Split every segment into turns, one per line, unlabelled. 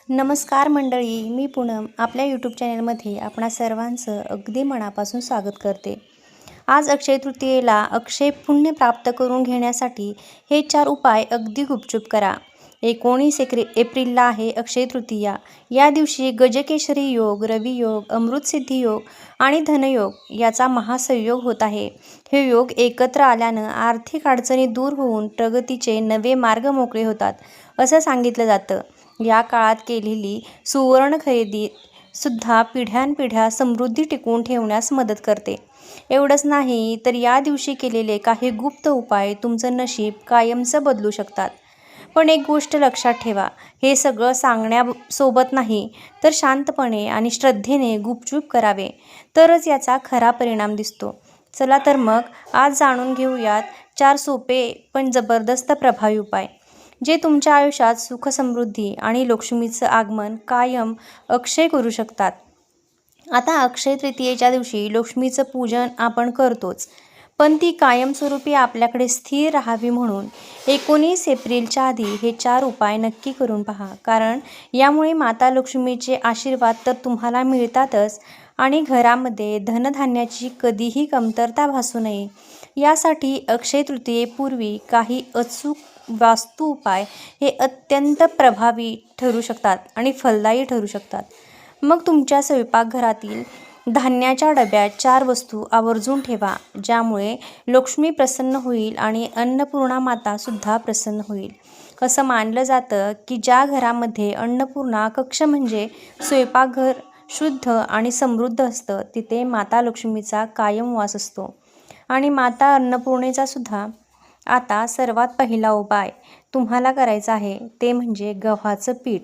नमस्कार मंडळी, मी पूनम आपल्या यूट्यूब चॅनलमध्ये आपणा सर्वांचं अगदी मनापासून स्वागत करते। आज अक्षय तृतीयेला अक्षय पुण्य प्राप्त करून घेण्यासाठी हे 4 उपाय अगदी गुपचूप करा। 19 एप्रिलला आहे अक्षय तृतीया। या दिवशी गजकेसरी योग, रवी योग, अमृतसिद्धी योग आणि धनयोग याचा महासंयोग होत आहे। हे योग एकत्र आल्यानं आर्थिक अडचणी दूर होऊन प्रगतीचे नवे मार्ग मोकळे होतात असं सांगितलं जातं। या काळात केलेली सुवर्ण खरेदी सुद्धा पिढ्यानपिढ्या समृद्धी टिकवून ठेवण्यास मदत करते। एवढंच नाही तर या दिवशी केलेले काही गुप्त उपाय तुमचं नशीब कायमचं बदलू शकतात। पण एक गोष्ट लक्षात ठेवा, हे सगळं सांगण्यासोबत नाही तर शांतपणे आणि श्रद्धेने गुपचूप करावे, तरच याचा खरा परिणाम दिसतो। चला तर मग आज जाणून घेऊयात 4 सोपे पण जबरदस्त प्रभावी उपाय, जे तुमच्या आयुष्यात सुख, समृद्धी आणि लक्ष्मीचं आगमन कायम अक्षय करू शकतात। आता अक्षय तृतीयेच्या दिवशी लक्ष्मीचं पूजन आपण करतोच, पण ती कायमस्वरूपी आपल्याकडे स्थिर राहावी म्हणून 19 एप्रिलच्या आधी हे 4 उपाय नक्की करून पहा, कारण यामुळे माता लक्ष्मीचे आशीर्वाद तर तुम्हाला मिळतातच आणि घरामध्ये धनधान्याची कधीही कमतरता भासू नये यासाठी अक्षय तृतीयेपूर्वी काही अचूक वास्तू उपाय हे अत्यंत प्रभावी ठरू शकतात आणि फलदायी ठरू शकतात। मग तुमच्या स्वयंपाकघरातील धान्याच्या डब्यात 4 वस्तू आवर्जून ठेवा, ज्यामुळे लक्ष्मी प्रसन्न होईल आणि अन्नपूर्णा माता सुद्धा प्रसन्न होईल। असं मानलं जातं की ज्या घरामध्ये अन्नपूर्णा कक्ष म्हणजे स्वयंपाकघर शुद्ध आणि समृद्ध असतं, तिथे माता लक्ष्मीचा कायम वास असतो आणि माता अन्नपूर्णेचा सुद्धा। आता सर्वात पहिला उपाय तुम्हाला करायचा आहे ते म्हणजे गव्हाचं पीठ।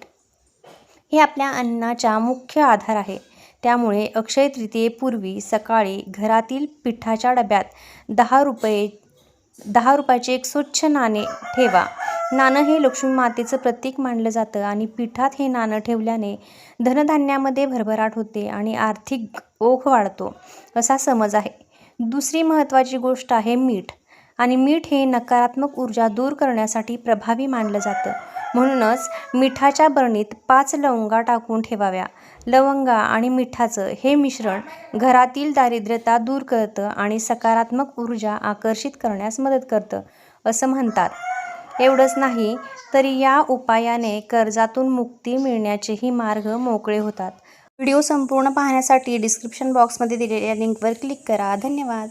हे आपल्या अन्नाचा मुख्य आधार आहे, त्यामुळे अक्षय तृतीयेपूर्वी सकाळी घरातील पिठाच्या डब्यात 10 रुपयाचे एक स्वच्छ नाणे ठेवा। नाणं हे लक्ष्मी मातेचं प्रतीक मानलं जातं आणि पिठात हे नाणं ठेवल्याने धनधान्यामध्ये भरभराट होते आणि आर्थिक ओघ वाढतो असा समज आहे। दुसरी महत्त्वाची गोष्ट आहे मीठ, आणि मीठ हे नकारात्मक ऊर्जा दूर करण्यासाठी प्रभावी मानलं जातं। म्हणूनच मिठाच्या बरणीत 5 लवंगा टाकून ठेवाव्या। लवंगा आणि मिठाचं हे मिश्रण घरातील दारिद्र्यता दूर करतं आणि सकारात्मक ऊर्जा आकर्षित करण्यास मदत करतं असं म्हणतात। एवढंच नाही तर या उपायाने कर्जातून मुक्ती मिळण्याचेही मार्ग मोकळे होतात। व्हिडिओ संपूर्ण पाहण्यासाठी डिस्क्रिप्शन बॉक्समध्ये दिलेल्या लिंकवर क्लिक करा। धन्यवाद।